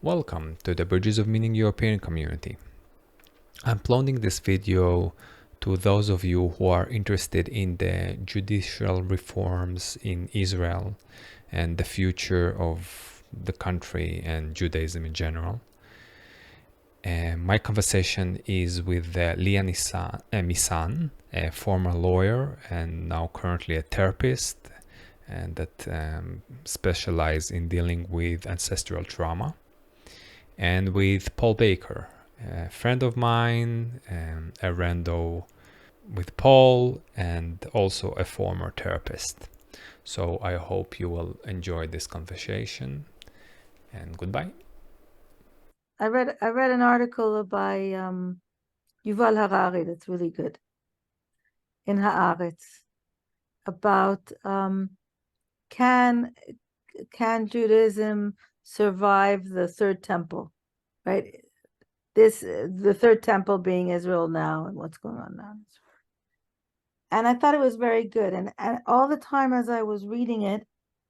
Welcome to the Bridges of Meaning European community. I'm uploading this video to those of you who are interested in the judicial reforms in Israel and the future of the country and Judaism in general. My conversation is with Leah Misan, a former lawyer and now currently a therapist, and that specializes in dealing with ancestral trauma, and with Paul Baker, a friend of mine, a rando with Paul, and also a former therapist. So I hope you will enjoy this conversation, and goodbye. I read an article by Yuval Harari that's really good in Haaretz about can Judaism survive the third temple, right? The third temple being Israel now and what's going on now. And I thought it was very good. And all the time as I was reading it,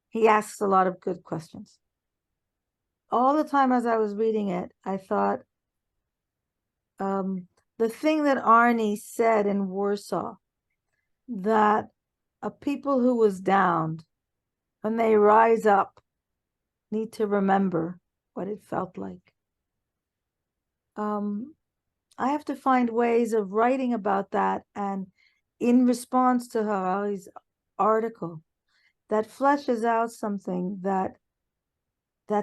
he asks a lot of good questions. All the time as I was reading it, I thought, the thing that Arnie said in Warsaw, that a people who was downed, when they rise up, need to remember what it felt like. I have to find ways of writing about that, and in response to Harari's article, that fleshes out something that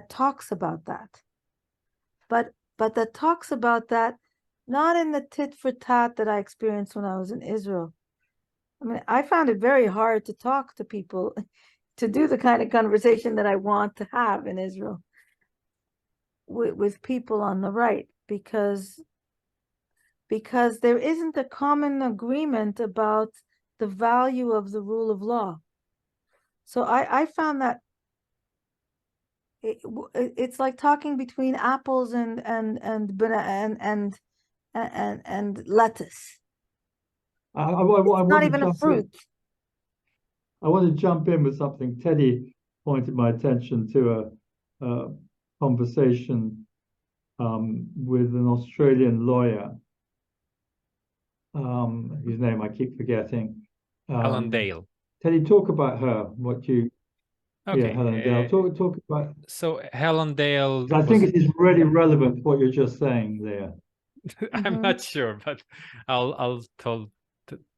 talks about that, but that talks about that not in the tit for tat that I experienced when I was in Israel. I mean, I found it very hard to talk to people, to do the kind of conversation that I want to have in Israel with people on the right, because there isn't a common agreement about the value of the rule of law. So I found that it's like talking between apples and lettuce. It's not even a fruit. I want to jump in with something. Teddy pointed my attention to a conversation with an Australian lawyer, whose name I keep forgetting. Helen Dale. Teddy, talk about her. Okay. Yeah, Helen Dale. Talk about. So Helen Dale. I think it is really relevant to what you're just saying there. I'm not sure, but I'll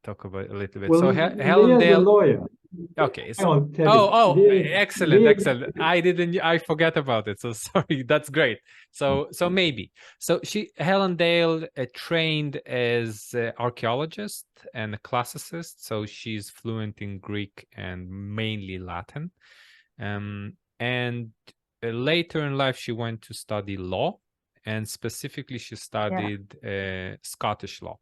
talk about it a little bit. Well, so Helen Dale, the lawyer. Okay. Hang on, Teddy. Excellent. I forgot about it. So sorry. That's great. So maybe. So Helen Dale trained as an archaeologist and a classicist. So she's fluent in Greek and mainly Latin. And later in life, she went to study law, and specifically she studied Scottish law.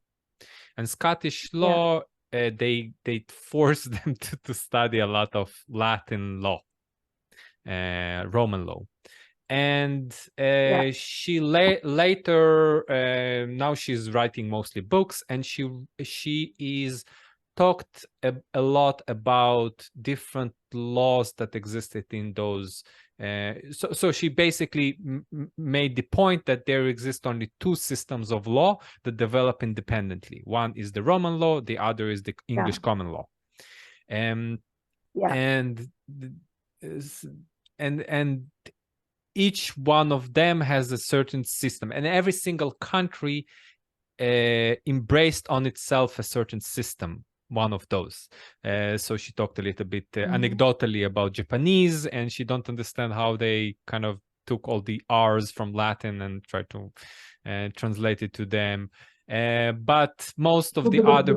And Scottish law, they forced them to study a lot of Latin law, Roman law. And she later, now she's writing mostly books, and she is talked a lot about different laws that existed in those. So she basically made the point that there exist only two systems of law that develop independently. One is the Roman law, the other is the English common law. And each one of them has a certain system, and every single country embraced on itself a certain system, one of those. So she talked a little bit anecdotally about Japanese, and she don't understand how they kind of took all the R's from Latin and tried to translate it to them. But most of the other...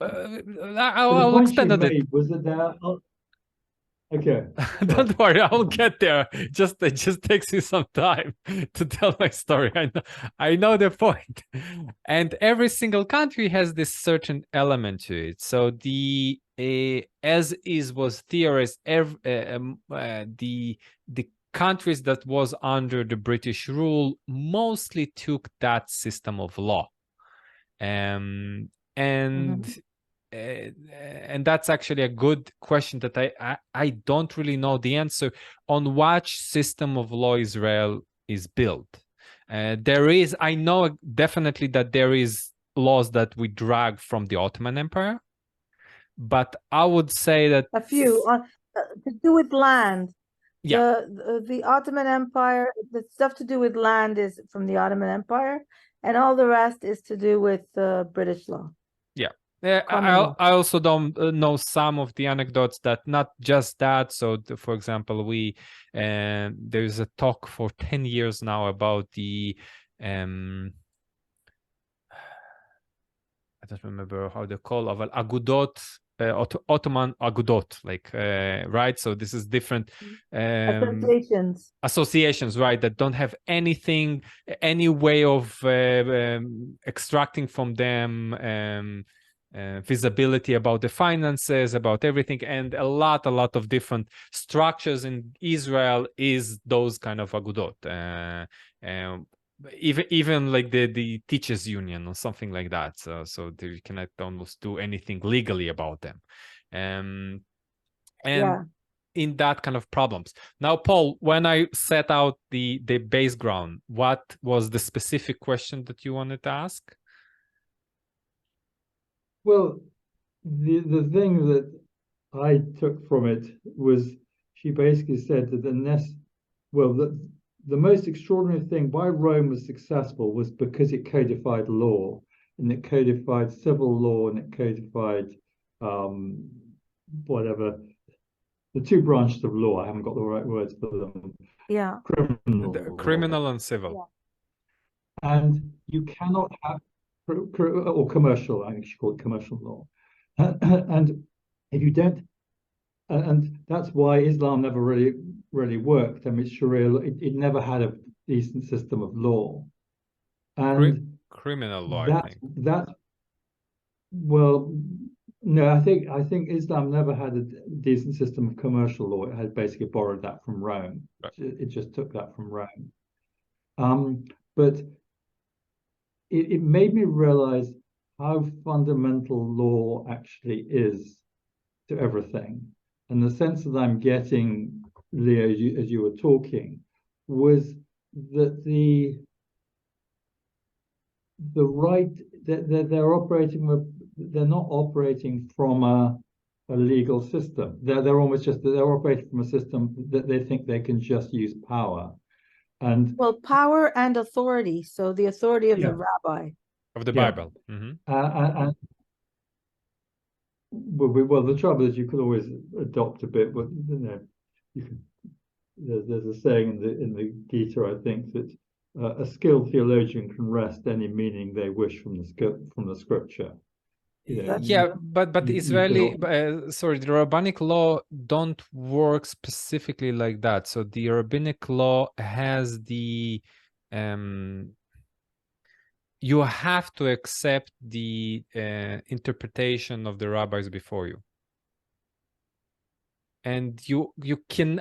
I'll expand on it. Was it that? Okay. Don't worry, I'll get there. It just takes me some time to tell my story. I know the point. And every single country has this certain element to it. So the as is was theorized, the countries that was under the British rule mostly took that system of law. And and that's actually a good question that I don't really know the answer on which system of law Israel is built. I know definitely that there is laws that we drag from the Ottoman Empire, but I would say that a few on to do with land. Yeah. The Ottoman Empire, the stuff to do with land is from the Ottoman Empire, and all the rest is to do with British law. Yeah. Common law. I also don't know some of the anecdotes that not just that. So, for example, there's a talk for 10 years now about the I don't remember how they call of agudot, Ottoman agudot, like right. So this is different associations, right, that don't have anything, any way of extracting from them visibility about the finances, about everything, and a lot of different structures in Israel is those kind of agudot. Even like the teachers union or something like that, so you cannot almost do anything legally about them, and in that kind of problems. Now, Paul, when I set out the base ground, what was the specific question that you wanted to ask? Well, the thing that I took from it was she basically said that the most extraordinary thing why Rome was successful was because it codified law, and it codified civil law, and it codified whatever, the two branches of law. I haven't got the right words for them. Yeah. Criminal and civil. Yeah. And you cannot have, or commercial, I think you should call it commercial law. And if you don't, and that's why Islam never really worked. I mean, Sharia, it never had a decent system of law. And criminal law, I think. Well, no, I think Islam never had a decent system of commercial law. It had basically borrowed that from Rome. Right. It just took that from Rome. But it made me realize how fundamental law actually is to everything. And the sense that I'm getting, Leo, as you were talking, was that the right that they're not operating from a legal system. They're almost just they're operating from a system that they think they can just use power. And power and authority. So the authority of the rabbi. Of the Bible. Mm-hmm. Well, the trouble is you could always adopt a bit, but there's a saying in the Gita, I think, that a skilled theologian can wrest any meaning they wish from the scripture. But Israeli, the rabbinic law don't work specifically like that. So the rabbinic law has the you have to accept the interpretation of the rabbis before you, and you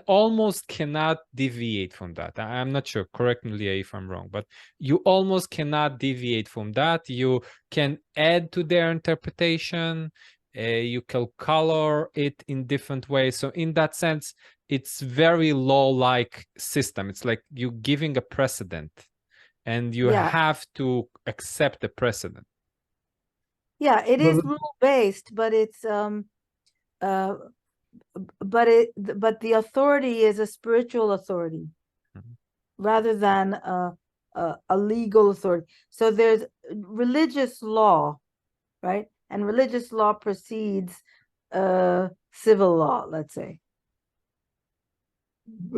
almost cannot deviate from that. I'm not sure, correct me, Leah, if I'm wrong, but you almost cannot deviate from that. You can add to their interpretation, you can color it in different ways. So in that sense, it's very law-like system. It's like you giving a precedent, and you have to accept the precedent. Yeah, it is rule-based, but it's but the authority is a spiritual authority, rather than a legal authority. So there's religious law, right? And religious law precedes civil law, let's say.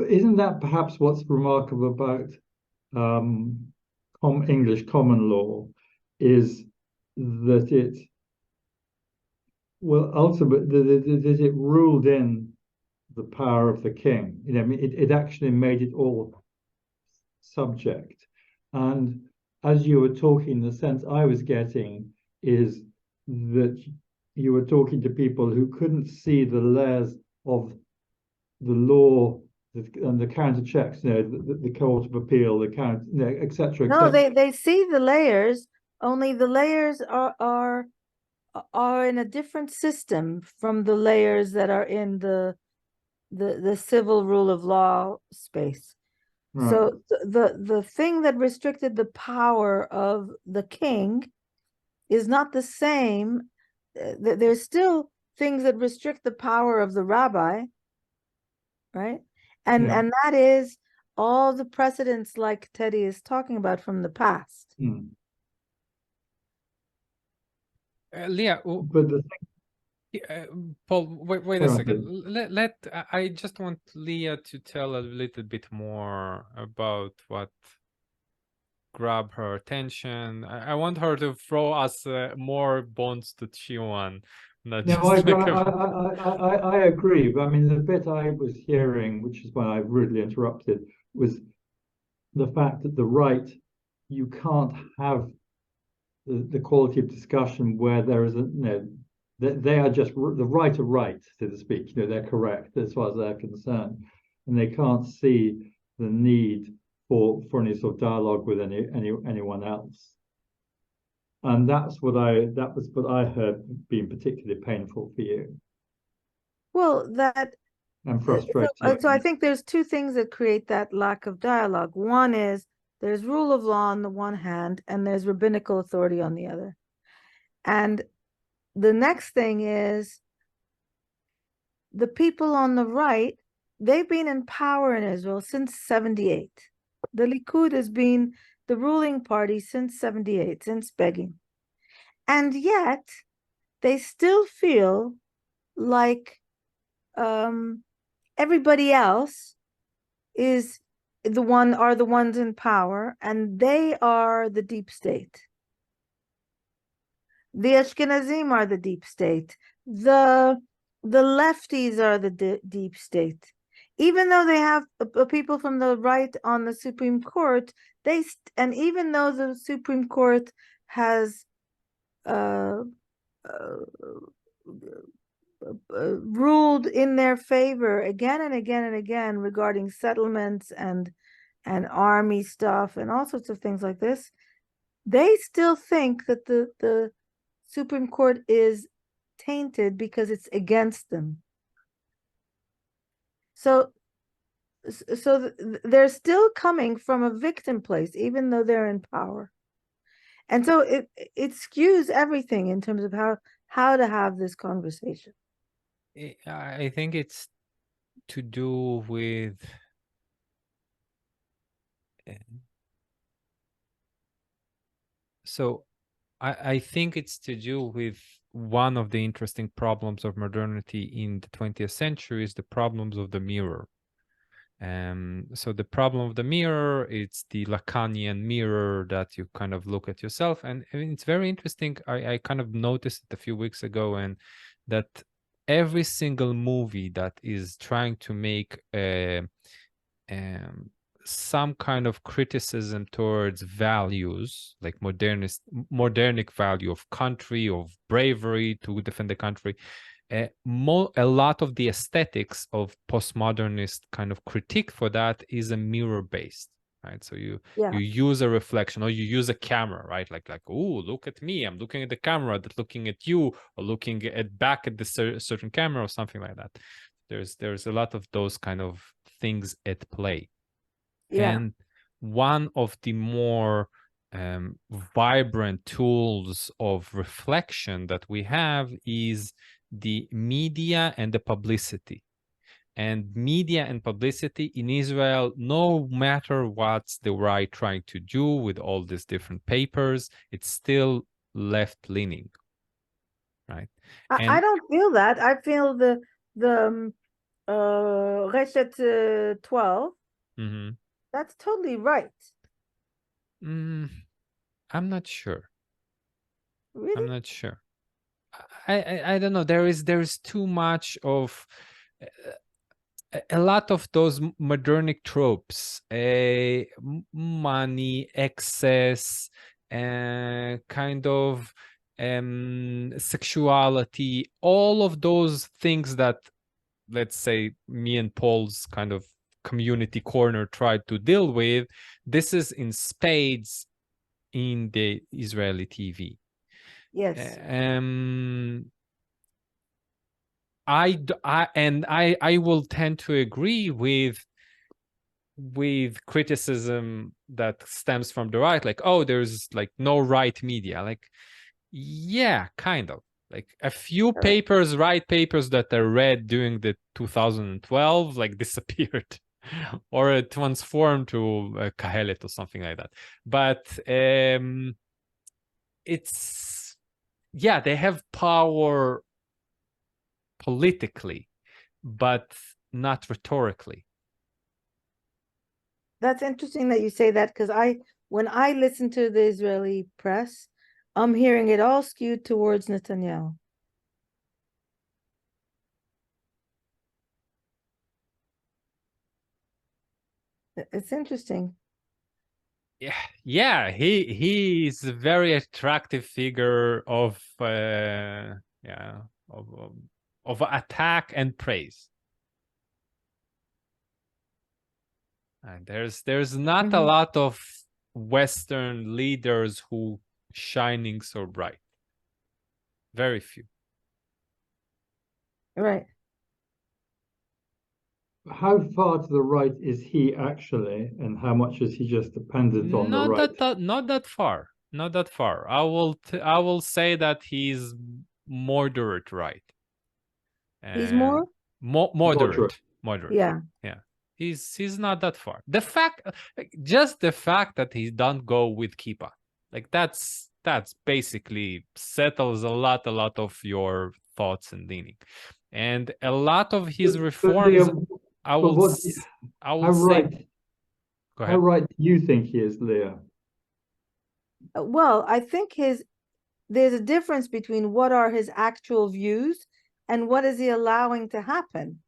Isn't that perhaps what's remarkable about English common law, is that ultimately that it ruled in the power of the king. I mean, it actually made it all subject. And as you were talking, the sense I was getting is that you were talking to people who couldn't see the layers of the law and the counter checks, the Court of Appeal, etc. No, they see the layers. Only the layers are are in a different system from the layers that are in the civil rule of law space. Right. So the thing that restricted the power of the king is not the same. There's still things that restrict the power of the rabbi, right? And that is all the precedents like Teddy is talking about from the past. Leah, But the Paul, wait a Go on, second. please. I just want Leah to tell a little bit more about what grabbed her attention. I want her to throw us more bones to chew on, not No, just like I agree. But I mean, the bit I was hearing, which is why I rudely interrupted, was the fact that the right, you can't have the quality of discussion where there is they are just the right are right, so to speak. They're correct as far as they're concerned, and they can't see the need for any sort of dialogue with anyone else. And that was what I heard being particularly painful for you. Well, that And frustrating. so I think there's two things that create that lack of dialogue. One is there's rule of law on the one hand, and there's rabbinical authority on the other. And the next thing is the people on the right, they've been in power in Israel since 78. The Likud has been the ruling party since 78, since Begin. And yet they still feel like everybody else is the ones in power, and they are the deep state. The Ashkenazim are the deep state. The lefties are the deep state. Even though they have people from the right on the Supreme Court, and even though the Supreme Court has ruled in their favor again and again and again regarding settlements and army stuff and all sorts of things like this, they still think that the Supreme Court is tainted because it's against them. So they're still coming from a victim place, even though they're in power. And so it skews everything in terms of how to have this conversation. I think it's to do with so I think it's to do with one of the interesting problems of modernity in the 20th century is the problems of the mirror. So the problem of the mirror, it's the Lacanian mirror that you kind of look at yourself. And I mean, it's very interesting. I kind of noticed it a few weeks ago, and that every single movie that is trying to make some kind of criticism towards values, like modernic value of country, of bravery to defend the country, a lot of the aesthetics of postmodernist kind of critique for that is a mirror based, right? So you use a reflection, or you use a camera, right? Like oh, look at me, I'm looking at the camera that's looking at you, or looking back at the certain camera, or something like that. There's a lot of those kind of things at play. And one of the more vibrant tools of reflection that we have is the media and the publicity. And media and publicity in Israel, no matter what's the right trying to do with all these different papers, it's still left-leaning, right? I don't feel that. I feel the Reshet 12. That's totally right. I'm not sure. Really? I'm not sure. I don't know. There is too much of a lot of those modernic tropes, money, excess, kind of sexuality, all of those things that, let's say, me and Paul's kind of community corner tried to deal with. This is in spades in the Israeli TV. Yes. I will tend to agree with criticism that stems from the right, like, oh, there's like no right media. Like, yeah, kind of. Like a few papers, right papers that are read during the 2012, like disappeared or transformed to Kahelet or something like that. But it's, yeah, they have power politically, but not rhetorically. That's interesting that you say that, because when I listen to the Israeli press, I'm hearing it all skewed towards Netanyahu. It's interesting. Yeah, he's a very attractive figure of of attack and praise. And there's not a lot of Western leaders who shining so bright. Very few. Right. How far to the right is he actually, and how much is he just dependent on the right? Not that far. Not that far. I will say that he's moderate right. He's more moderate. Yeah. He's not that far. Just the fact that he don't go with kippah, like that's basically settles a lot of your thoughts and leaning, and a lot of his reforms. How right do you think he is, Leah? Well, I think there's a difference between what are his actual views and what is he allowing to happen.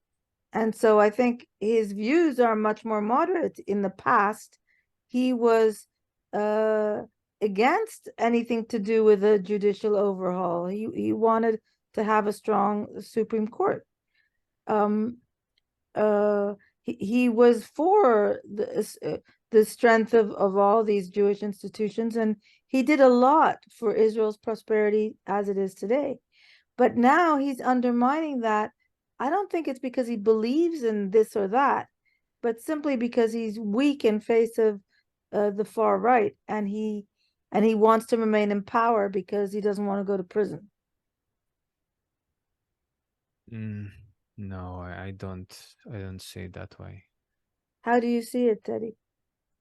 And so I think his views are much more moderate. In the past, he was against anything to do with a judicial overhaul. He wanted to have a strong Supreme Court. He was for the strength of all these Jewish institutions, and he did a lot for Israel's prosperity as it is today. But now he's undermining that. I don't think it's because he believes in this or that, but simply because he's weak in face of the far right, and he wants to remain in power because he doesn't want to go to prison. No, I don't see it that way. How do you see it, Teddy?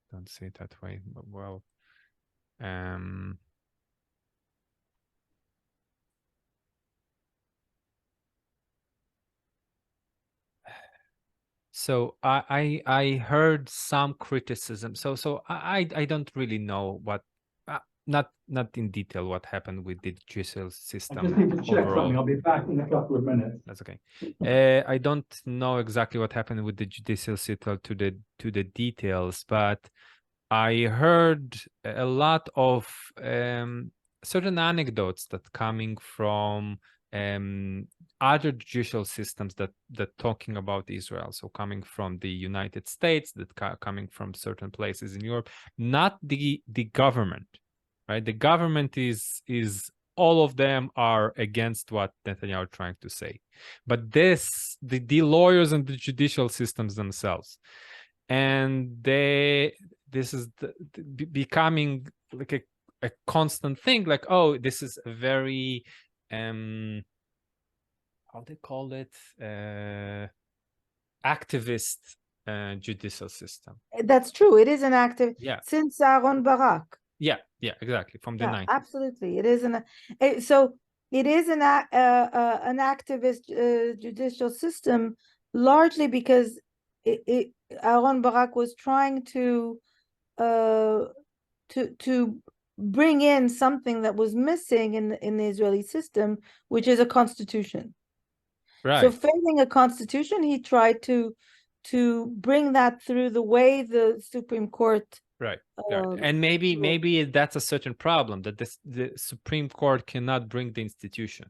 Don't see it that way. But, well, so I heard some criticism. So I don't really know what, not in detail what happened with the judicial system. I just need to check overall. something. I'll be back in a couple of minutes. That's okay. I don't know exactly what happened with the judicial system to the details, but I heard a lot of certain anecdotes that coming from other judicial systems that talking about Israel. So coming from the United States, that coming from certain places in Europe, not the government, right? The government is all of them are against what Netanyahu is trying to say, but the lawyers and the judicial systems themselves, and this is becoming like a constant thing, like, oh, this is a very how they call it, activist judicial system. That's true. It is an active, since Aaron Barak. Yeah, exactly. From the 90s. Absolutely. It is so it is an activist judicial system, largely because Aaron Barak was trying to bring in something that was missing in the Israeli system, which is a constitution. Right. So failing a constitution, he tried to bring that through the way the Supreme Court. Right. And maybe that's a certain problem, that the Supreme Court cannot bring the institution,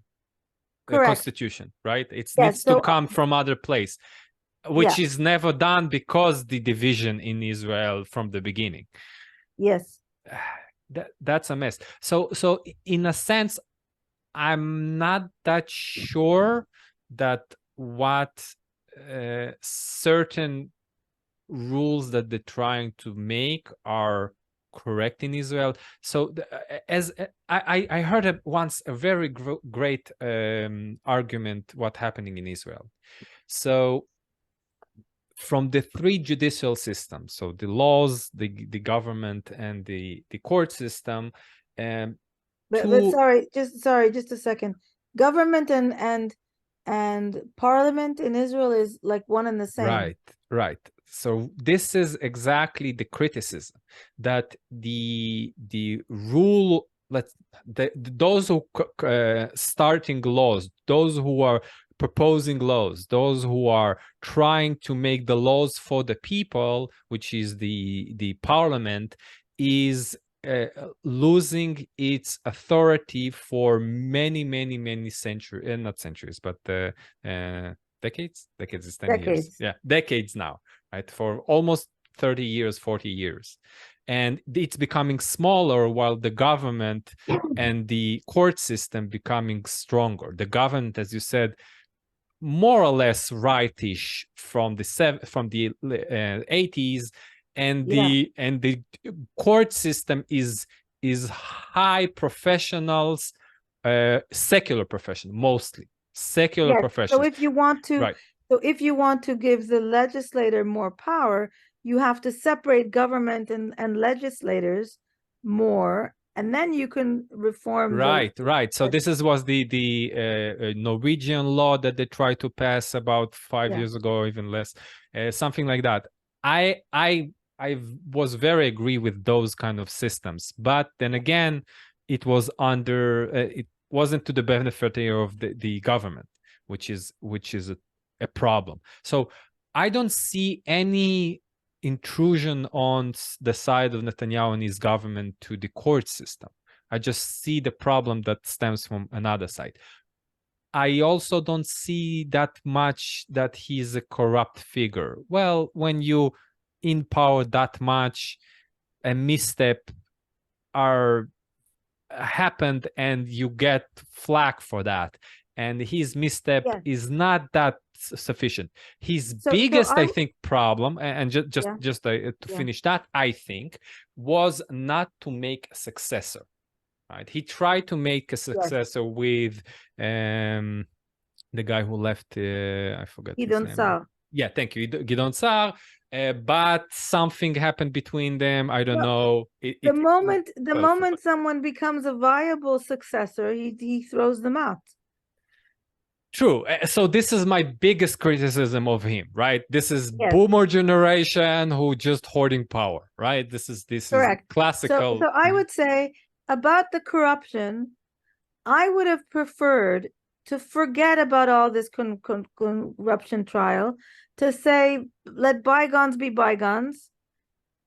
the constitution, right? It needs to come from other place, which is never done because the division in Israel from the beginning. Yes. That's a mess. So in a sense, I'm not that sure that what certain rules that they're trying to make are correct in Israel. So as I heard once a very great argument what happening in Israel. So from the three judicial systems, so the laws, the government, and the court system, But sorry, just a second. Government and parliament in Israel is like one and the same. Right. So this is exactly the criticism that the rule, those who starting laws, those who are proposing laws, those who are trying to make the laws for the people, which is the parliament, is losing its authority for many centuries, not centuries, but decades is 10 years. Yeah, decades now, right? For almost 30 years, 40 years. And it's becoming smaller while the government and the court system becoming stronger. The government, as you said, more or less rightish from the 80s, and the court system is high professionals, secular professionals, mostly secular professionals. So if you want to give the legislator more power, you have to separate government and legislators more, and then you can reform. Right. So this was the Norwegian law that they tried to pass about 5 years ago, even less, something like that. I was very agree with those kind of systems, but then again, it was it wasn't to the benefit of the government, which is a problem. So I don't see any intrusion on the side of Netanyahu and his government to the court system. I just see the problem that stems from another side. I also don't see that much that he's a corrupt figure. Well, when you in power that much, a misstep happened and you get flack for that. And his misstep is not that sufficient. His biggest, I think, problem, and just to finish that, I think, was not to make a successor. Right, he tried to make a successor with the guy who left. I forgot his name. Yeah, thank you, Gideon Sa'ar. But something happened between them. I don't know. The moment someone becomes a viable successor, he throws them out. True. So this is my biggest criticism of him, right? This is boomer generation who just hoarding power, right? This is classical. So I would say, about the corruption, I would have preferred to forget about all this corruption trial, to say, let bygones be bygones,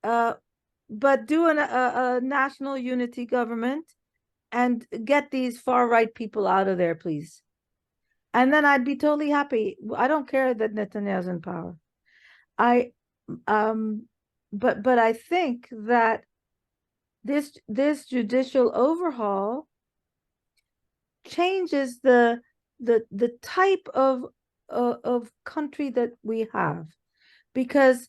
but do a national unity government and get these far-right people out of there, please. And then I'd be totally happy. I don't care that Netanyahu's in power. But I think that this judicial overhaul changes the type of country that we have, because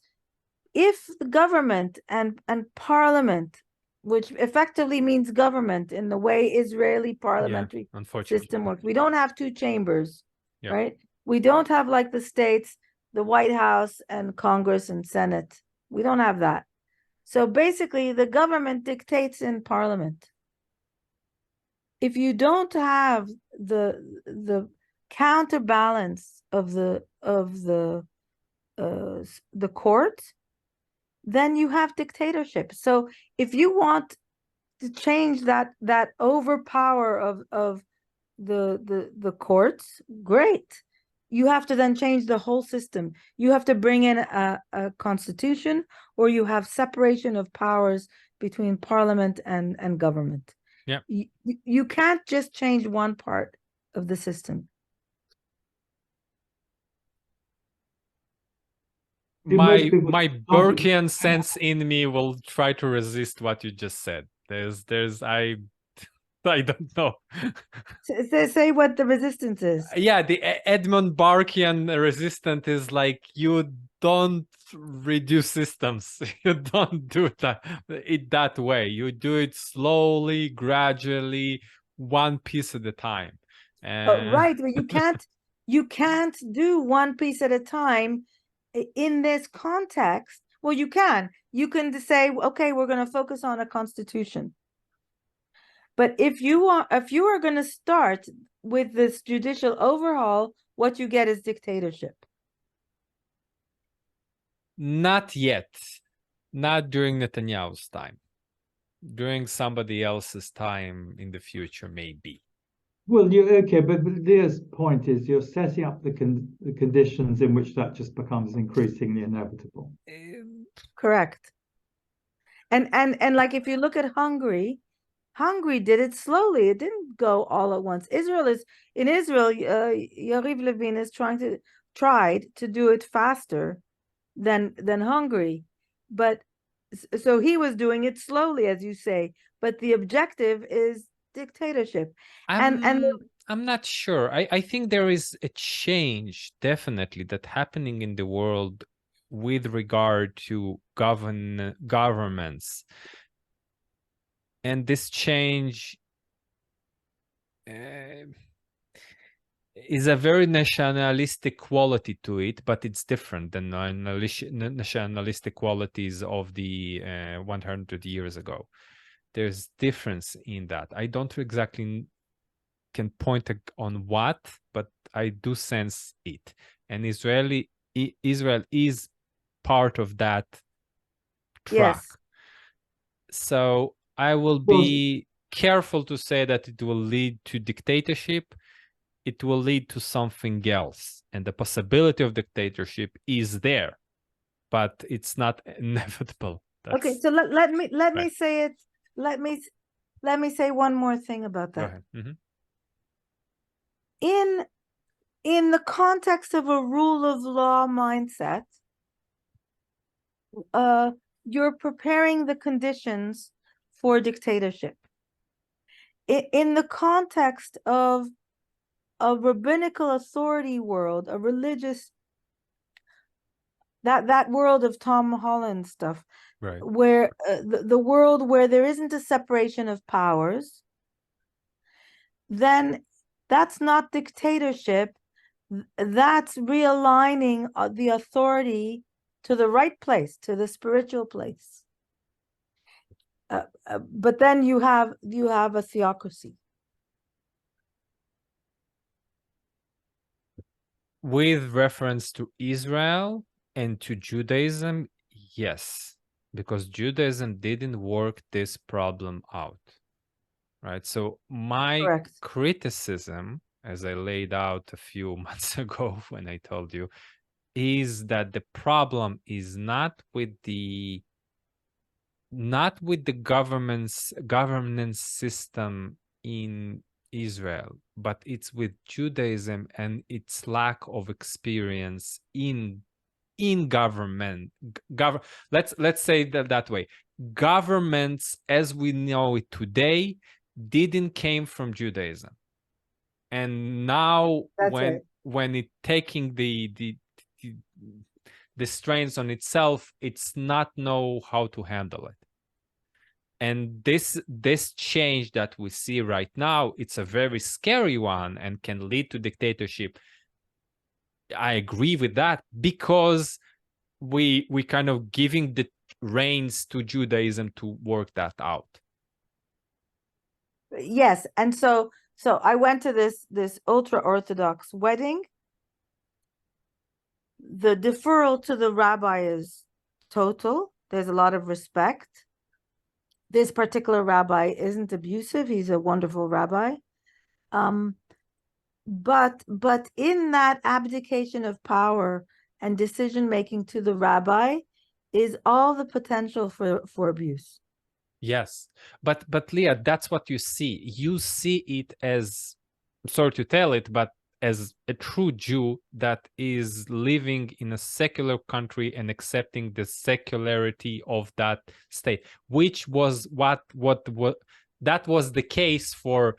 if the government and parliament, which effectively means government in the way Israeli parliamentary system works, we don't have two chambers, right? We don't have, like the States, the White House and Congress and Senate. We don't have that. So basically, the government dictates in parliament. If you don't have the counterbalance of the court, then you have dictatorship. So if you want to change that overpower of the courts, great. You have to then change the whole system. You have to bring in a constitution, or you have separation of powers between parliament and government. Yeah. You can't just change one part of the system. My Burkean sense in me will try to resist what you just said. I don't know. Say what the resistance is. Yeah, the Edmund Burkean resistance is like, you don't reduce systems. You don't do it that way. You do it slowly, gradually, one piece at a time. Right, but you can't do one piece at a time in this context. Well, you can say, okay, we're going to focus on a constitution. But if you are going to start with this judicial overhaul, what you get is dictatorship. Not yet. Not during Netanyahu's time. During somebody else's time in the future, maybe. Well, okay, but Leah's point is you're setting up the conditions in which that just becomes increasingly inevitable. Correct. And like, if you look at Hungary did it slowly. It didn't go all at once. Israel, Yariv Levin is tried to do it faster than Hungary, but so he was doing it slowly, as you say. But the objective is dictatorship. I'm not sure. I think there is a change definitely that happening in the world with regard to governments. And this change is a very nationalistic quality to it, but it's different than nationalistic qualities of the 100 years ago. There's difference in that. I don't exactly can point on what, but I do sense it. And Israel is part of that track. Yes. So I will be careful to say that it will lead to dictatorship. It will lead to something else. And the possibility of dictatorship is there, but it's not inevitable. Okay, so let me say it. Let me say one more thing about that. Go ahead. Mm-hmm. In the context of a rule of law mindset, you're preparing the conditions for dictatorship. In the context of a rabbinical authority world, a religious, that world of Tom Holland stuff, right, where the world where there isn't a separation of powers, then that's not dictatorship. That's realigning the authority to the right place, to the spiritual place. But then you have a theocracy. With reference to Israel and to Judaism, yes, because Judaism didn't work this problem out, right? So my criticism, as I laid out a few months ago when I told you, is that the problem is not with the governance system in Israel, but it's with Judaism and its lack of experience in government. Let's say that way. Governments as we know it today didn't came from Judaism, and now when it taking the strains on itself, it's not know how to handle it. And this change that we see right now, it's a very scary one and can lead to dictatorship. I agree with that, because we kind of giving the reins to Judaism to work that out. Yes, and so I went to this ultra-Orthodox wedding. The deferral to the rabbi is total. There's a lot of respect. This particular rabbi isn't abusive. He's a wonderful rabbi. But in that abdication of power and decision-making to the rabbi is all the potential for abuse. Yes, but Leah, that's what you see. You see it as, sorry to tell it, but as a true Jew that is living in a secular country and accepting the secularity of that state, which was what That was the case for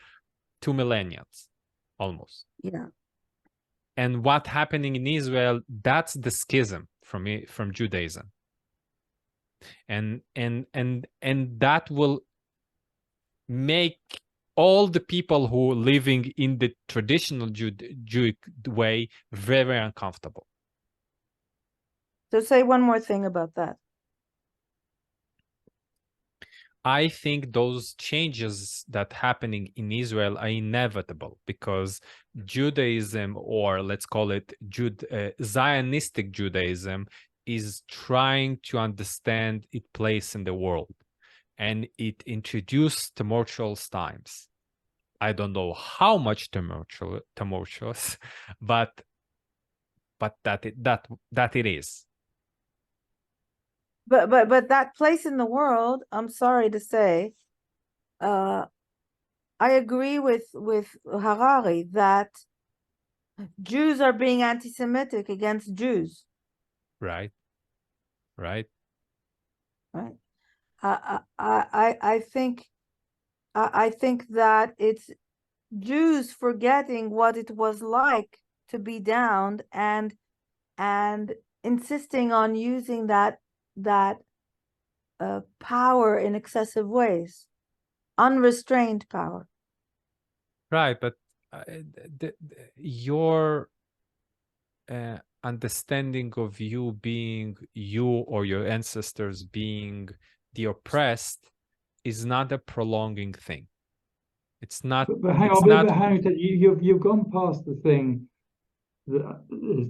2 millennia, almost. Yeah. And what happening in Israel, that's the schism from Judaism. And that will make all the people who are living in the traditional Jewish way very, very uncomfortable. So say one more thing about that. I think those changes that happening in Israel are inevitable because Judaism, or let's call it Zionistic Judaism, is trying to understand its place in the world, and it introduced tumultuous times. I don't know how much tumultuous, but that it is. But that place in the world, I'm sorry to say, I agree with Harari that Jews are being anti-Semitic against Jews. Right. Right. I think that it's Jews forgetting what it was like to be downed and insisting on using that power in excessive ways, unrestrained power. Right, but your understanding of you being you, or your ancestors being the oppressed, is not a prolonging thing. It's not. But hang on, but hang on. You've gone past the thing that is,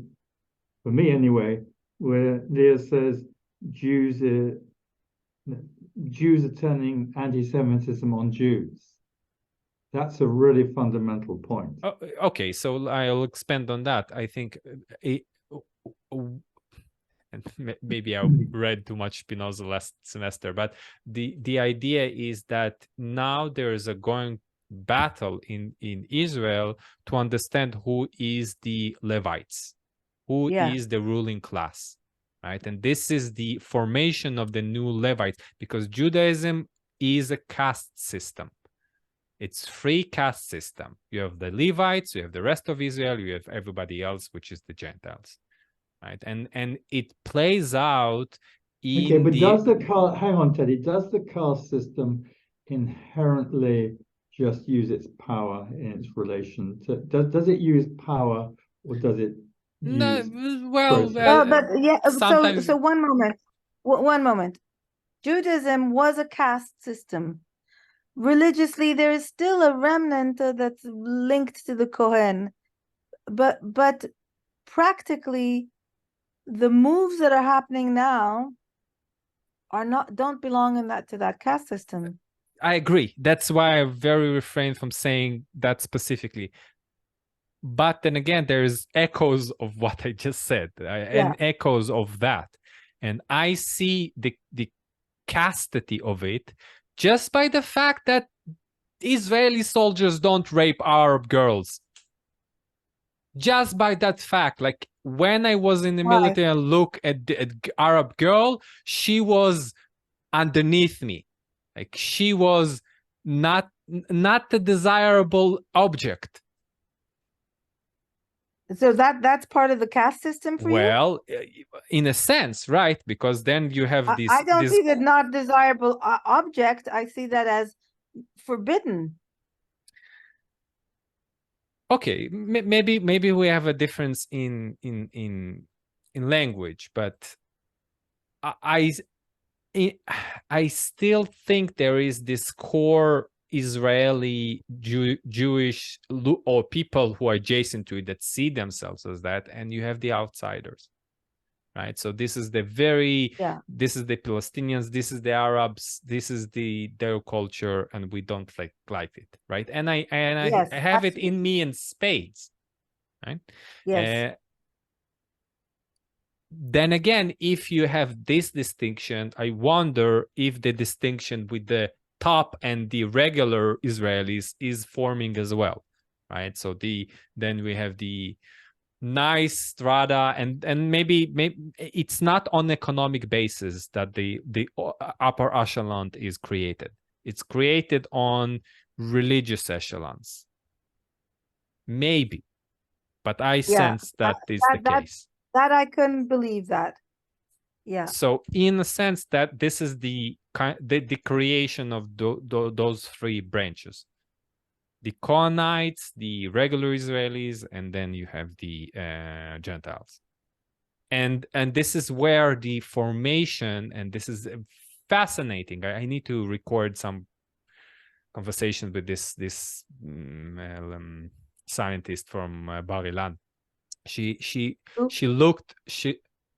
for me anyway, where Leah says Jews are turning anti-Semitism on Jews. That's a really fundamental point. Oh, okay, so I'll expand on that. I think and maybe I read too much Spinoza last semester, but the idea is that now there is a going battle in Israel to understand who is the Levites, who is the ruling class, right? And this is the formation of the new Levites, because Judaism is a caste system. It's free caste system. You have the Levites, you have the rest of Israel, you have everybody else, which is the Gentiles, right? And it plays out in okay, but does the caste, hang on, Teddy, does the caste system inherently just use its power in its relation to, does it use power, or does it use but yeah, sometimes... so one moment. Judaism was a caste system. Religiously, there is still a remnant that's linked to the Kohen, but practically the moves that are happening now don't belong in to that caste system. I agree. That's why I very refrain from saying that specifically. But then again, there's echoes of what I just said, and echoes of that. And I see the chastity of it just by the fact that Israeli soldiers don't rape Arab girls. Just by that fact, like when I was in the military and look at the Arab girl, she was underneath me. Like she was not a desirable object. So that's part of the caste system for you? Well, in a sense, right? Because then you have this. I don't see that not desirable object. I see that as forbidden. Okay, maybe we have a difference in language, but I still think there is this core Israeli Jewish or people who are adjacent to it that see themselves as that, and you have the outsiders, right? So this is this is the Palestinians, this is the Arabs, this is their culture, and we don't like it, right? And I have it in me in spades, right? Yes. Then again, if you have this distinction, I wonder if the distinction with the top and the regular Israelis is forming as well, right? So then we have the nice strata, and maybe it's not on economic basis that the upper echelon is created. It's created on religious echelons. Maybe, but I sense that is the case. That I couldn't believe that. Yeah. So in a sense that this is the creation of those three branches: the Kohanites, the regular Israelis, and then you have the Gentiles. And this is where the formation, and this is fascinating. I need to record some conversations with this scientist from Bar Ilan. She looked.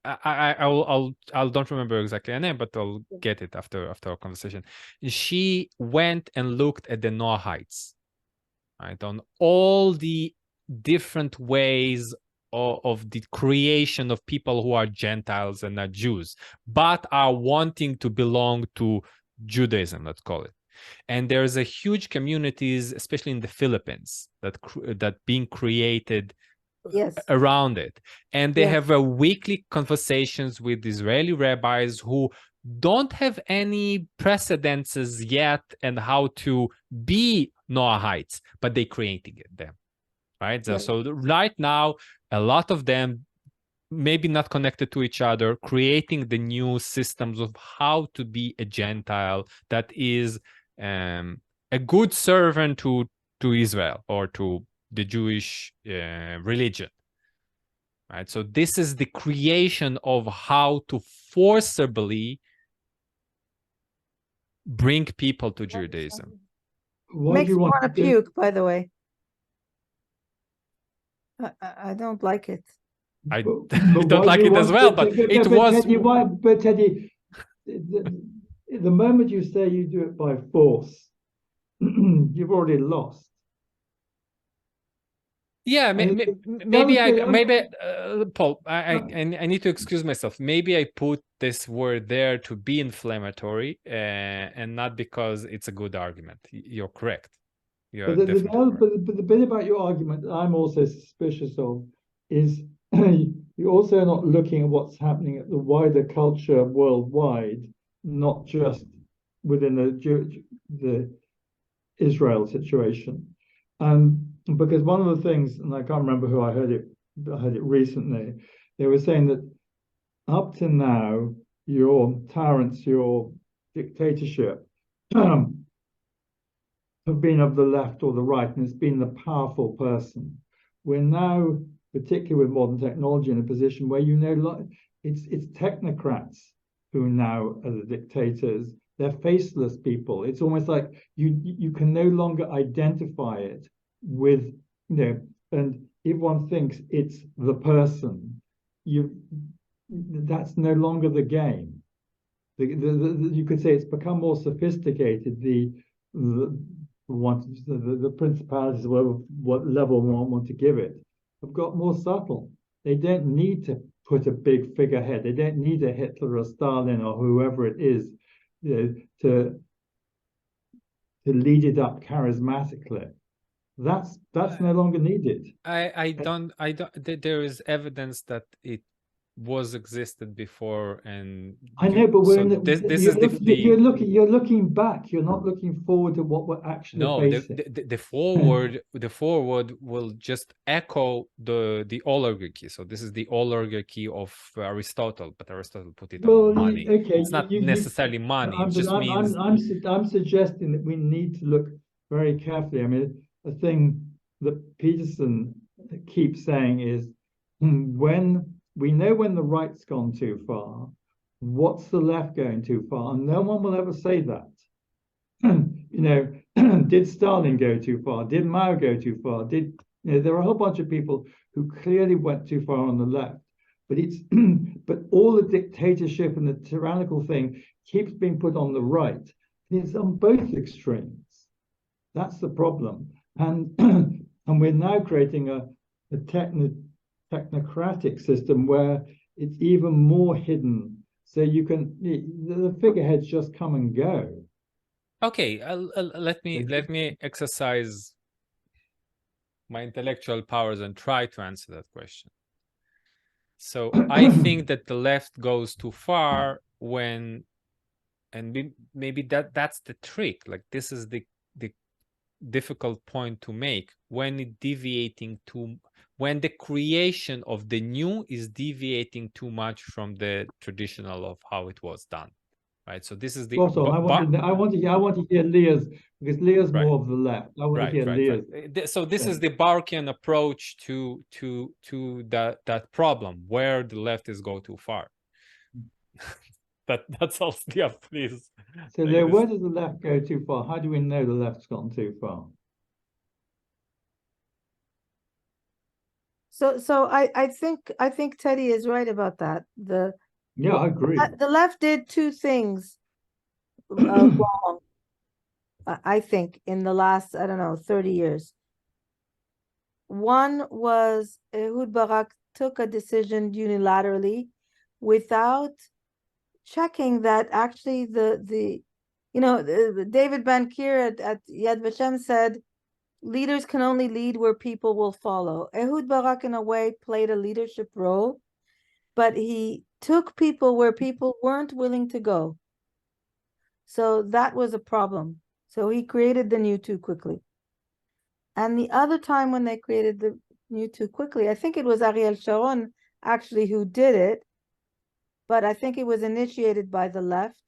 I'll don't remember exactly her name, but I'll get it after our conversation. She went and looked at the Noahites, right, on all the different ways of the creation of people who are Gentiles and not Jews, but are wanting to belong to Judaism, let's call it. And there's a huge communities, especially in the Philippines, that being created around it. And they have a weekly conversations with Israeli rabbis who don't have any precedents yet and how to be Noahites, but they're creating them, right? So right now, a lot of them, maybe not connected to each other, creating the new systems of how to be a Gentile that is a good servant to Israel or to the Jewish religion, right? So this is the creation of how to forcibly bring people to Judaism. Makes me want to puke, by the way. I don't like it. I don't like it as well, but it was. But Teddy, the moment you say you do it by force, you've already lost. Yeah, maybe Paul, I need to excuse myself. Maybe I put this word there to be inflammatory and not because it's a good argument. You're correct. But the bit about your argument that I'm also suspicious of is you're also not looking at what's happening at the wider culture worldwide, not just within the Israel situation. Because one of the things, and I can't remember who I heard it recently, they were saying that up to now, your tyrants, your dictatorship, have been of the left or the right, and it's been the powerful person. We're now, particularly with modern technology, in a position where it's technocrats who now are the dictators. They're faceless people. It's almost like you can no longer identify it with, and if one thinks it's the person, that's no longer the game. You could say it's become more sophisticated. The principalities, what level one want to give it, have got more subtle. They don't need to put a big figurehead. They don't need a Hitler or Stalin or whoever it is, to lead it up charismatically. That's no longer needed. I don't. There is evidence that it was existed before, and I know, but we're you're looking back. You're not looking forward to what we're actually facing. The forward will just echo the oligarchy. So this is the oligarchy of Aristotle, but Aristotle put it on money. Okay, it's not necessarily money. It just means I'm suggesting that we need to look very carefully. I mean, the thing that Peterson keeps saying is when we know when the right's gone too far, what's the left going too far? And no one will ever say that. Did Stalin go too far? Did Mao go too far? There are a whole bunch of people who clearly went too far on the left. But but all the dictatorship and the tyrannical thing keeps being put on the right. It's on both extremes. That's the problem. And we're now creating a technocratic system where it's even more hidden, so the figureheads just come and go. Okay, let me exercise my intellectual powers and try to answer that question. So I think that the left goes too far when and maybe that's the trick. Like this is the difficult point to make when when the creation of the new is deviating too much from the traditional of how it was done, right? So this is the Also, I want to hear Leah's, because Leah's right. more of the left. I want to hear Leah's. So this is the Barkian approach to that problem where the leftists go too far. That's all, yeah, please. So Leah, where does the left go too far? How do we know the left's gone too far? So I think Teddy is right about that. Yeah, I agree. The left did two things wrong, I think, in the last, I don't know, 30 years. One was Ehud Barak took a decision unilaterally without checking that actually David Ben-Kir at Yad Vashem said, leaders can only lead where people will follow. Ehud Barak, in a way, played a leadership role, but he took people where people weren't willing to go. So that was a problem. So he created the new too quickly. And the other time when they created the new too quickly, I think it was Ariel Sharon actually who did it, but I think it was initiated by the left.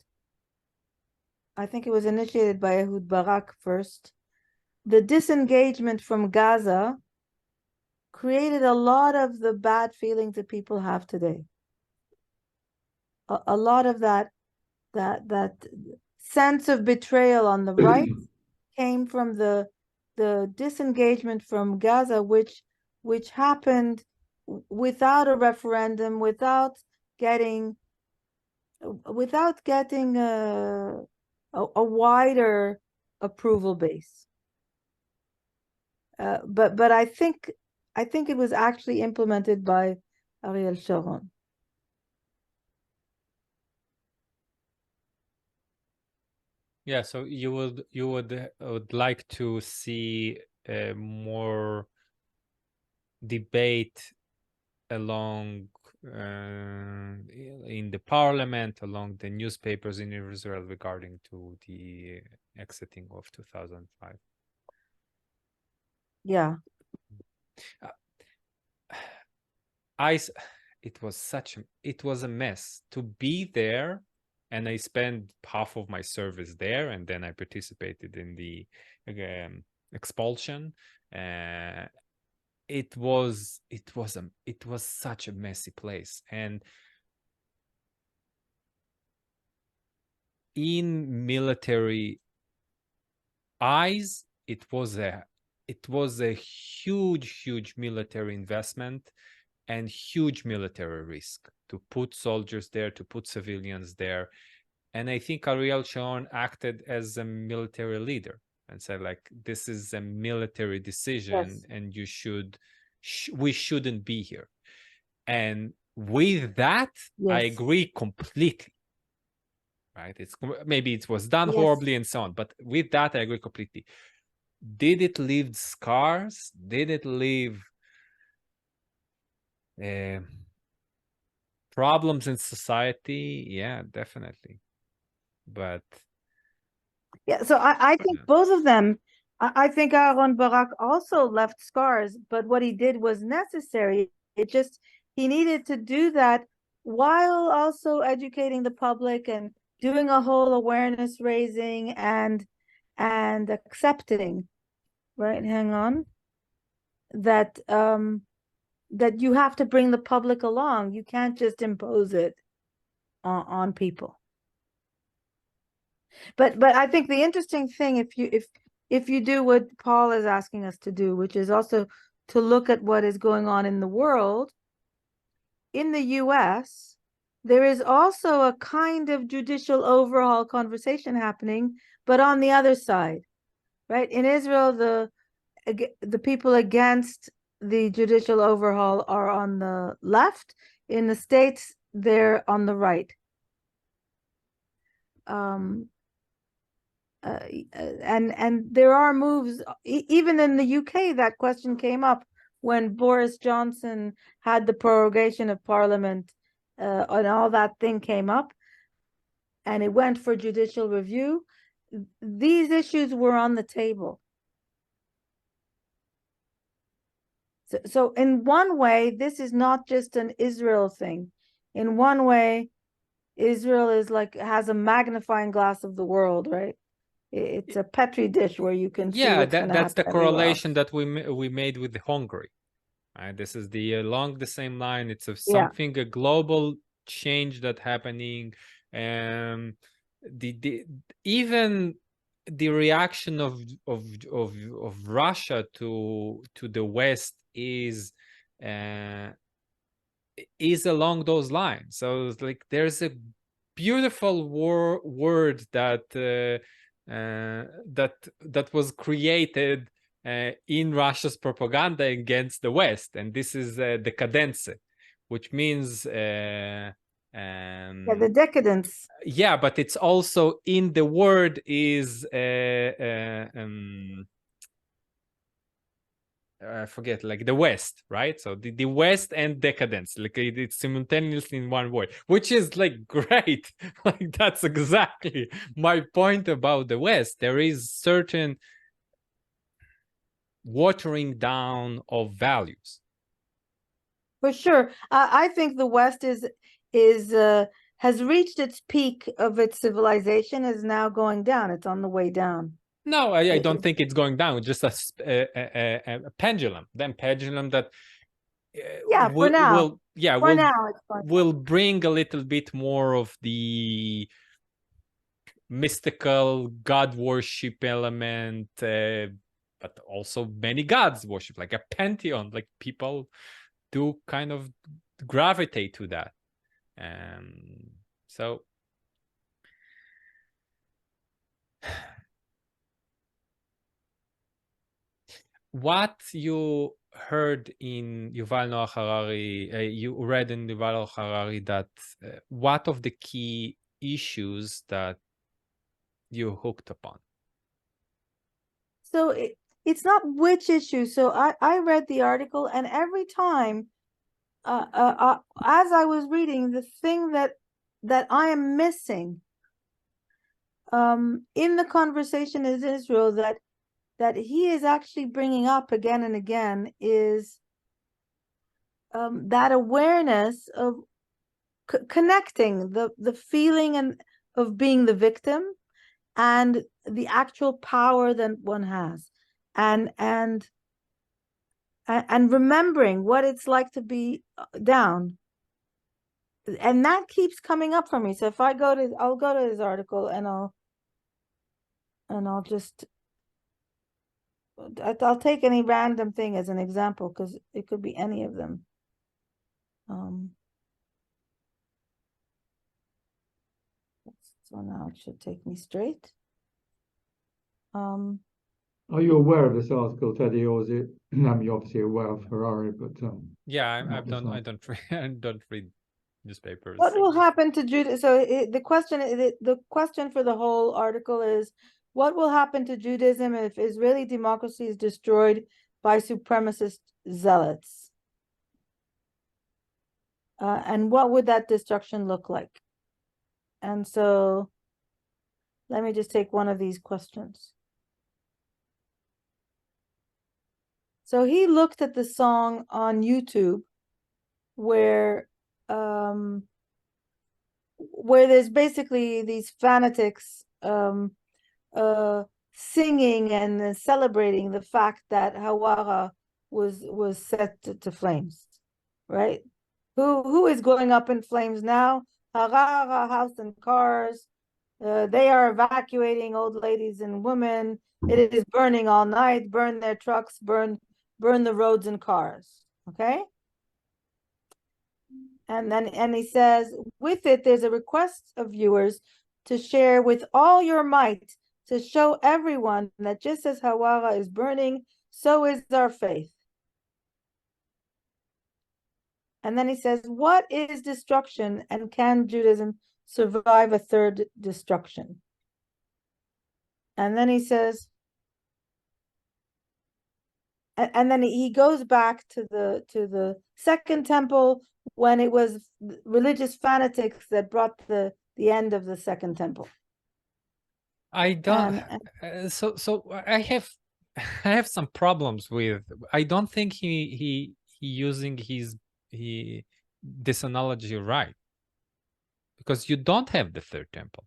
I think it was initiated by Ehud Barak first. The disengagement from Gaza created a lot of the bad feelings that people have today. A lot of that sense of betrayal on the right came from the disengagement from Gaza, which happened without a referendum, without getting a wider approval base. But I think it was actually implemented by Ariel Sharon. Yeah, so you would like to see more debate along in the parliament, along the newspapers in Israel regarding to the exiting of 2005. Yeah. It was a mess to be there, and I spent half of my service there, and then I participated in the expulsion. It was such a messy place, and in military eyes, it was a huge military investment and huge military risk to put soldiers there, to put civilians there. And I think Ariel Sharon acted as a military leader and said, like, this is a military decision, Yes. and we shouldn't be here. And with that, Yes. I agree completely. Right? Maybe it was done horribly and so on, but with that, I agree completely. Did it leave scars? Did it leave problems in society? Yeah, definitely. But yeah, so I think both of them. I think Aaron Barak also left scars, but what he did was necessary. He needed to do that while also educating the public and doing a whole awareness raising and accepting, right? Hang on. That that you have to bring the public along. You can't just impose it on people. But I think the interesting thing, if you do what Paul is asking us to do, which is also to look at what is going on in the world, in the US, there is also a kind of judicial overhaul conversation happening, but on the other side, right? In Israel, the people against the judicial overhaul are on the left. In the States, they're on the right. And there are moves, even in the UK, that question came up when Boris Johnson had the prorogation of Parliament, and all that thing came up. and it went for judicial review, these issues were on the table. So in one way, this is not just an Israel thing. In one way, Israel is like, has a magnifying glass of the world, right? It's a petri dish where you can see what's going to that's happen the everywhere correlation else. that we made with Hungary. This is the along the same line. It's a global change that happening. Even the reaction of Russia to the West is along those lines. So it's like there's a beautiful word that that was created in Russia's propaganda against the West, and this is decadence, which means the decadence. Yeah, but it's also in the word is I forget, like the West, right? So the West and decadence, like it's simultaneously in one word, which is like great. Like that's exactly my point about the West. There is certain watering down of values. For sure. I think the West has reached its peak of its civilization, is now going down. It's on the way down. No, I don't think it's going down. Just a pendulum. Then pendulum that for now. Will bring a little bit more of the mystical God worship element, but also many gods worship, like a pantheon. Like people do kind of gravitate to that. So what you heard in Yuval Noah Harari, you read in Yuval Noah Harari that what of the key issues that you hooked upon? So it's not which issue. So I read the article, and every time as I was reading, the thing that I am missing in the conversation is Israel, that he is actually bringing up again and again, is that awareness of connecting the feeling and of being the victim and the actual power that one has, and remembering what it's like to be down. And that keeps coming up for me. So if I'll go to his article, and I'll just I'll take any random thing as an example, because it could be any of them. So now it should take me straight. Are you aware of this article, Teddy, or is it? You're obviously aware of Harari, but yeah, I don't read newspapers. What will happen to Judaism? So the question for the whole article is, what will happen to Judaism if Israeli democracy is destroyed by supremacist zealots? And what would that destruction look like? And so let me just take one of these questions. So he looked at the song on YouTube where there's basically these fanatics singing and celebrating the fact that Hawara was set to flames, right? Who is going up in flames now? Hawara, house and cars. They are evacuating old ladies and women. It is burning all night. Burn their trucks. Burn the roads and cars. Okay. And he says, with it, there's a request of viewers to share with all your might to show everyone that just as Hawara is burning, so is our faith. And then he says, what is destruction, and can Judaism survive a third destruction? And then he says, and then he goes back to the Second Temple, when it was religious fanatics that brought the the end of the Second Temple. I don't. And So I have I have some problems with. I don't think he using this analogy right, because you don't have the third temple.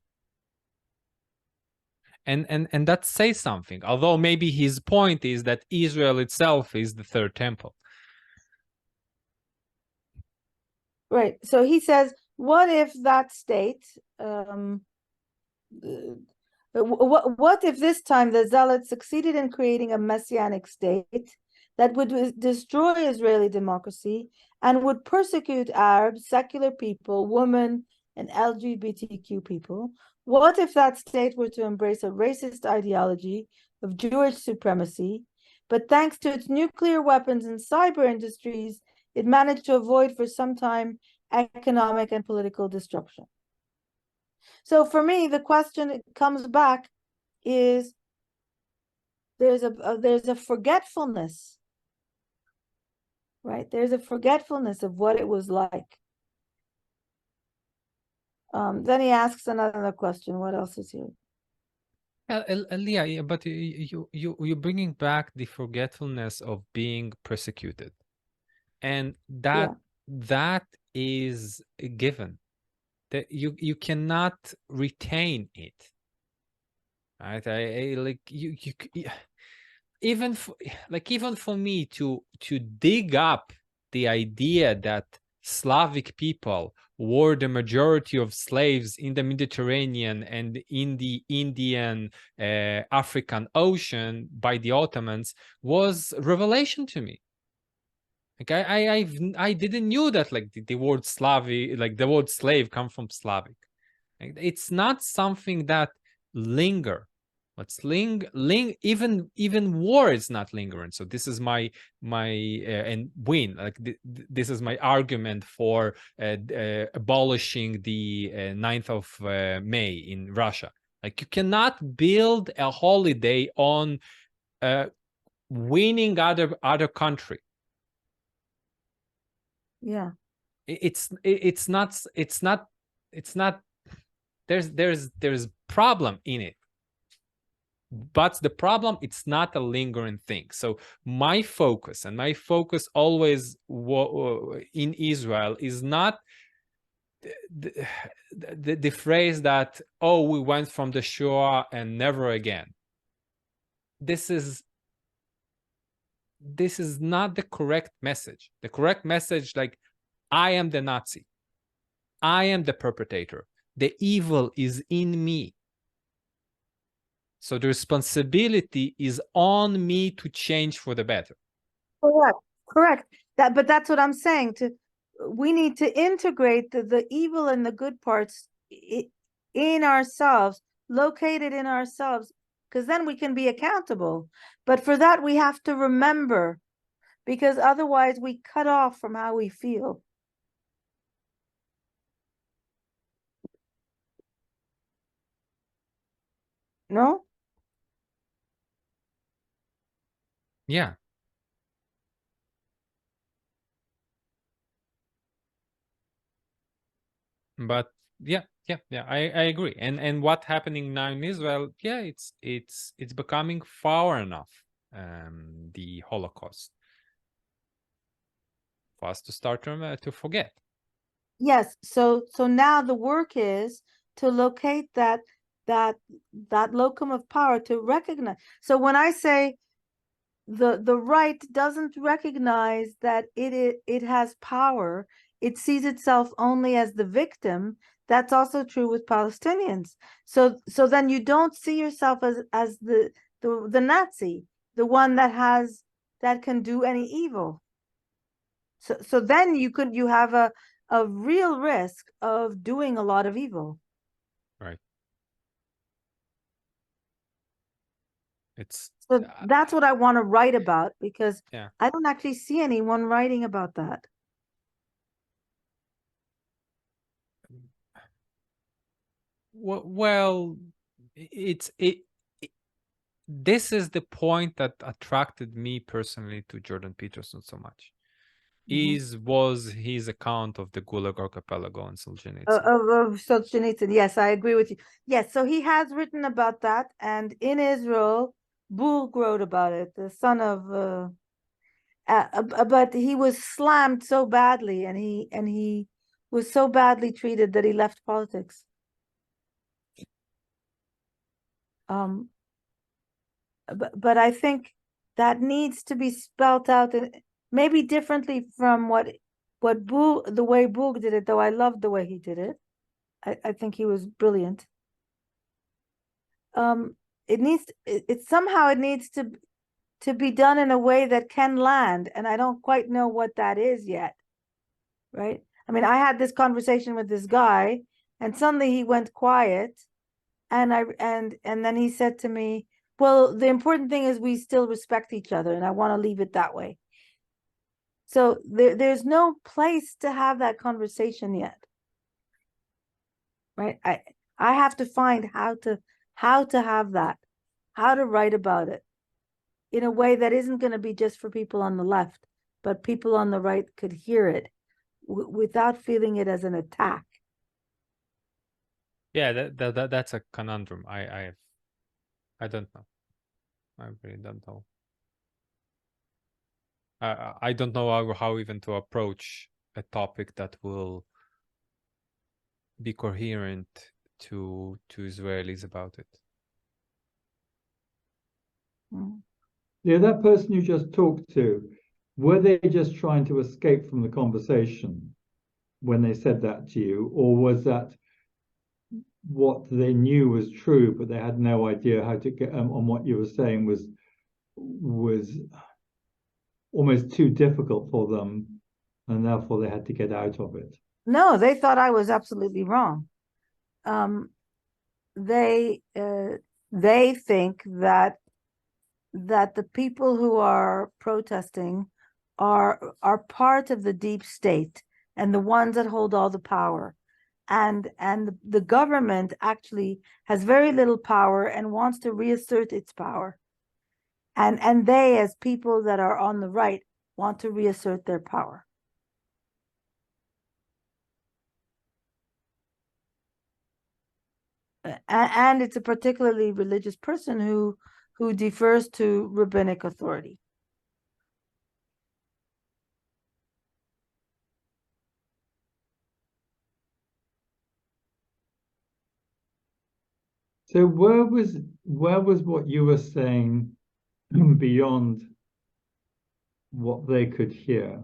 And that says something. Although maybe his point is that Israel itself is the third temple. right. So he says, what if that state, what if this time the Zealots succeeded in creating a messianic state that would destroy Israeli democracy and would persecute Arabs, secular people, women, and LGBTQ people? What if that state were to embrace a racist ideology of Jewish supremacy, but thanks to its nuclear weapons and cyber industries, it managed to avoid for some time economic and political destruction? So for me, the question comes back is there's a forgetfulness, right? There's a forgetfulness of what it was like. Then he asks another question. What else is here? Leah, but you're bringing back the forgetfulness of being persecuted, and that is a given. That you cannot retain it, right? I like you even for me to dig up the idea that Slavic people were the majority of slaves in the Mediterranean and in the Indian African Ocean by the Ottomans was revelation to me. Like I didn't knew that like the word Slavic, like the word slave, come from Slavic. Like, it's not something that linger. What's even war is not lingering. So this is my and win. Like this is my argument for abolishing the 9th of May in Russia. Like you cannot build a holiday on winning other country. Yeah. It's not there's problem in it, but the problem, it's not a lingering thing. So my focus always in Israel is not the phrase that, oh, we went from the Shoah and never again. This is not the correct message. The correct message, like, I am the Nazi, I am the perpetrator, the evil is in me, so the responsibility is on me to change for the better. Correct. But that's what I'm saying. We need to integrate the evil and the good parts in ourselves, located in ourselves, because then we can be accountable. But for that, we have to remember, because otherwise we cut off from how we feel. No? Yeah. But yeah, I agree. And what happening now in Israel, yeah, it's becoming far enough, the Holocaust, for us to start to forget. Yes. So now the work is to locate that locum of power, to recognize. So when I say the right doesn't recognize that it has power, it sees itself only as the victim. That's also true with Palestinians. So then you don't see yourself as the Nazi, the one that can do any evil. So then you have a real risk of doing a lot of evil. Right. It's So that's what I want to write about, because yeah. I don't actually see anyone writing about that. Well, this is the point that attracted me personally to Jordan Peterson so much. was his account of the Gulag Archipelago and Solzhenitsyn. Of Solzhenitsyn. Yes, I agree with you. Yes, so he has written about that, and in Israel, Burg wrote about it, the son of. But he was slammed so badly, and he was so badly treated that he left politics. But I think that needs to be spelt out, and maybe differently from the way Burg did it, though I loved the way he did it. I think he was brilliant. Somehow it needs to be done in a way that can land, and I don't quite know what that is yet. Right? I mean, I had this conversation with this guy, and suddenly he went quiet, and then he said to me, well, the important thing is we still respect each other, and I want to leave it that way. So there's no place to have that conversation yet. Right? I have to find how to have that, how to write about it in a way that isn't going to be just for people on the left, but people on the right could hear it without feeling it as an attack. Yeah, that's a conundrum. I don't know. I really don't know. I don't know how even to approach a topic that will be coherent to Israelis about it. Yeah, that person you just talked to, were they just trying to escape from the conversation when they said that to you, or was that what they knew was true, but they had no idea how to get on what you were saying was almost too difficult for them, and therefore they had to get out of it? No, they thought I was absolutely wrong. They think that the people who are protesting are part of the deep state and the ones that hold all the power, and the government actually has very little power and wants to reassert its power, and they, as people that are on the right, want to reassert their power. And it's a particularly religious person who defers to rabbinic authority. So where was what you were saying beyond what they could hear?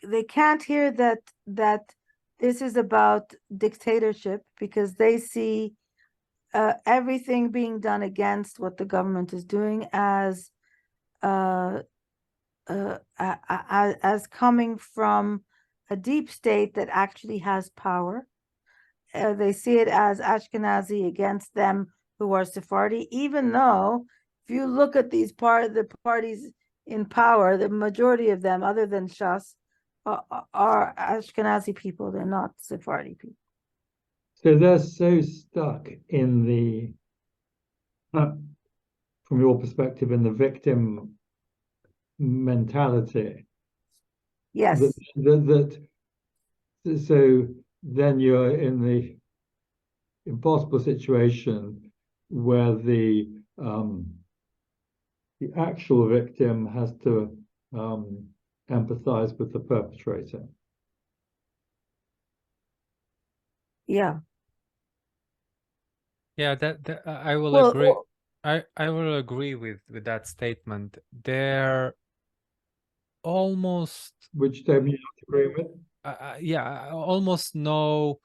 They can't hear that this is about dictatorship, because they see everything being done against what the government is doing as coming from a deep state that actually has power. They see it as Ashkenazi against them who are Sephardi, even though if you look at the parties in power, the majority of them, other than Shas, are Ashkenazi people. They're not Sephardi people. So they're so stuck in the, from your perspective, in the victim mentality. Yes. So then you're in the impossible situation where the actual victim has to empathize with the perpetrator. Yeah. Yeah, that I will agree. I will agree with that statement. They're almost. Which statement you don't agree with? Yeah, almost no.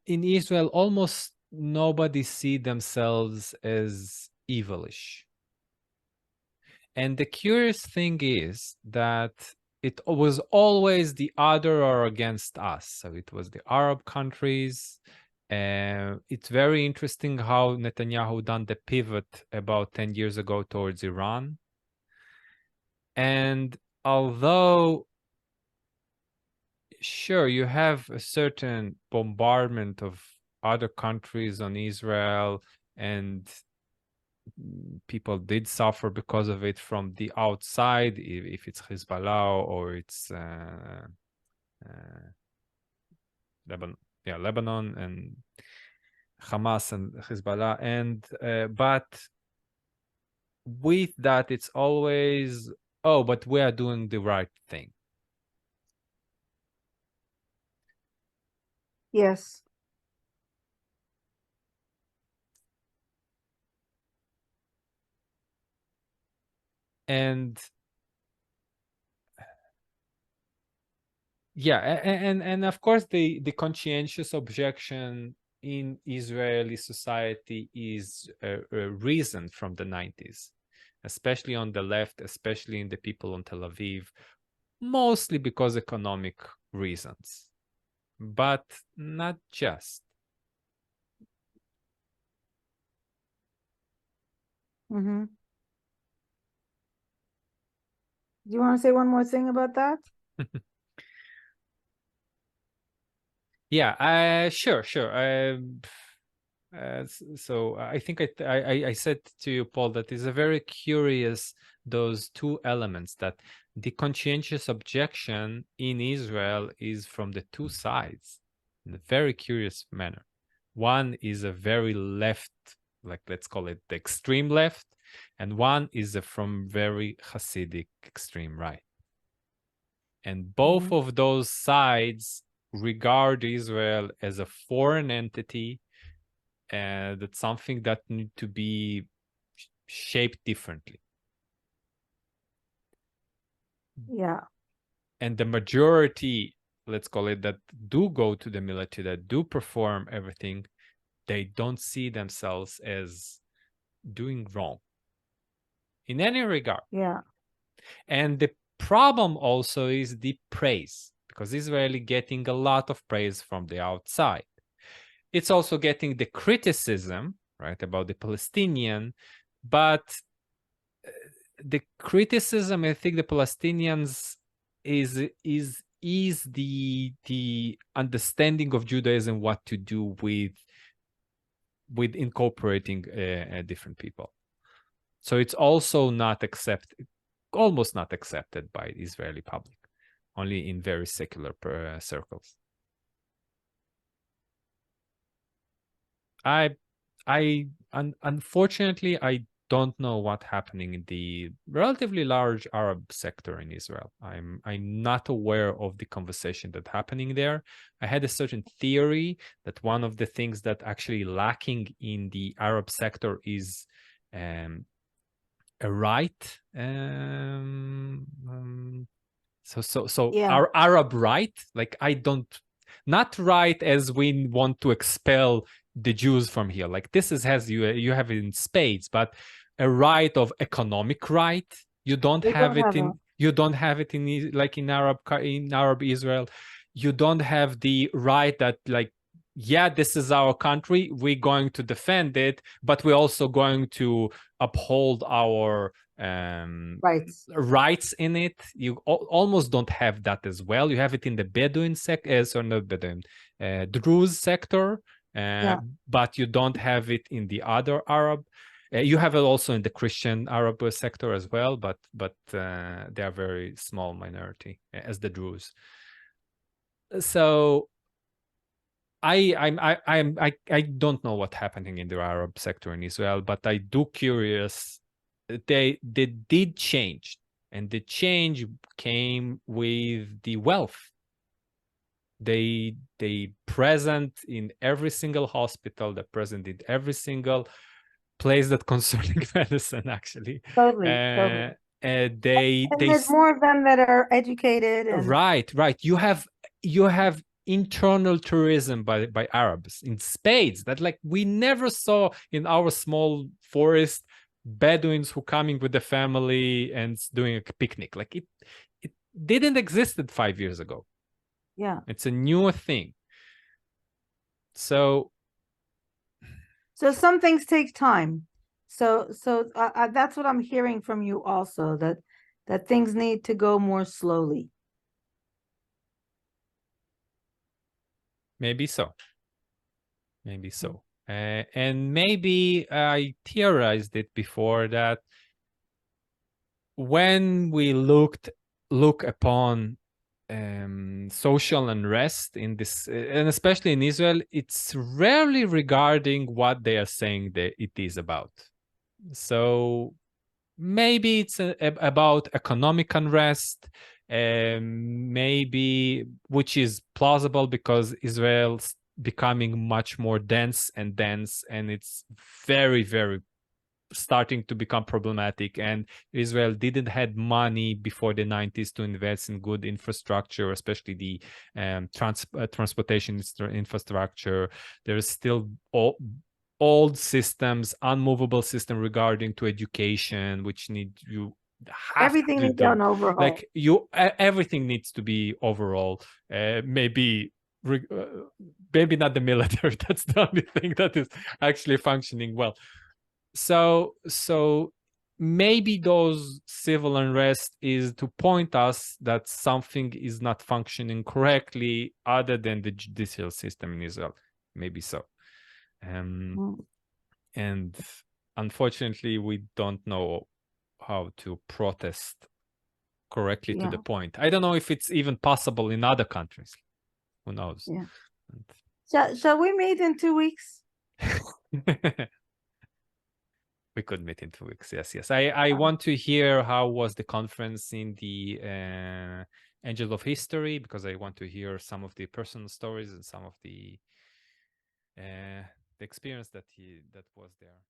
In Israel, almost nobody see themselves as evilish. And the curious thing is that it was always the other or against us. So it was the Arab countries. It's very interesting how Netanyahu done the pivot about 10 years ago towards Iran. And although, sure, you have a certain bombardment of other countries on Israel, and people did suffer because of it from the outside, if it's Hezbollah or it's Lebanon and Hamas and Hezbollah, and but with that, it's always, oh, but we are doing the right thing. Yes. And yeah, and of course the conscientious objection in Israeli society is a reason from the 90s, especially on the left, especially in the people on Tel Aviv, mostly because economic reasons, but not just. Mm-hmm. Do you want to say one more thing about that? Yeah, sure. So I think I said to you, Paul, that is a very curious, those two elements, that the conscientious objection in Israel is from the two sides in a very curious manner. One is a very left, like let's call it the extreme left, and one is from very Hasidic extreme right. And both of those sides regard Israel as a foreign entity, and that's something that need to be shaped differently. Yeah. And the majority, let's call it, that do go to the military, that do perform everything, they don't see themselves as doing wrong in any regard. Yeah. And the problem also is the praise, because Israeli getting a lot of praise from the outside. It's also getting the criticism, right, about the Palestinian, but the criticism, I think, the Palestinians is the understanding of Judaism, what to do with incorporating different people. So it's also not almost not accepted by the Israeli public, only in very secular circles. Unfortunately, I don't know what's happening in the relatively large Arab sector in Israel. I'm not aware of the conversation that's happening there. I had a certain theory that one of the things that actually lacking in the Arab sector is a right. Yeah. Our Arab right, like not right as we want to expel the Jews from here. Like this has you have it in spades, but a right of economic right. You don't have it in like in Arab Israel. You don't have the right that, like, yeah, this is our country, we're going to defend it, but we're also going to uphold our rights in it. You almost don't have that as well. You have it in the Bedouin not Bedouin, Druze sector, but you don't have it in the other Arab. You have it also in the Christian Arab sector as well, but they are very small minority as the Druze. So I don't know what's happening in the Arab sector in Israel, but I do curious. They did change, and the change came with the wealth. They present in every single hospital. They're present in every single place that concerning medicine, actually. Totally. And there's more of them that are educated. And right. You have internal tourism by Arabs in spades that, like, we never saw in our small forest. Bedouins who coming with the family and doing a picnic. Like it didn't existed 5 years ago. Yeah, it's a new thing. So some things take time. So that's what I'm hearing from you also, that things need to go more slowly. Maybe so. And maybe I theorized it before that when we look upon social unrest in this, and especially in Israel, it's rarely regarding what they are saying that it is about. So maybe it's about economic unrest, maybe, which is plausible because Israel's becoming much more dense, and it's very, very starting to become problematic, and Israel didn't had money before the 90s to invest in good infrastructure, especially the transportation infrastructure. There is still old systems, unmovable system regarding to education, which need you have Everything to needs do. an overhaul. Like everything needs to be overall. Maybe not the military. That's the only thing that is actually functioning well. So maybe those civil unrest is to point us that something is not functioning correctly other than the judicial system in Israel. Maybe so. And unfortunately, we don't know how to protest correctly to the point. I don't know if it's even possible in other countries. Who knows? Yeah. Shall we meet in 2 weeks? We could meet in 2 weeks. Yes. I want to hear how was the conference in the Angel of History, because I want to hear some of the personal stories and some of the experience that was there.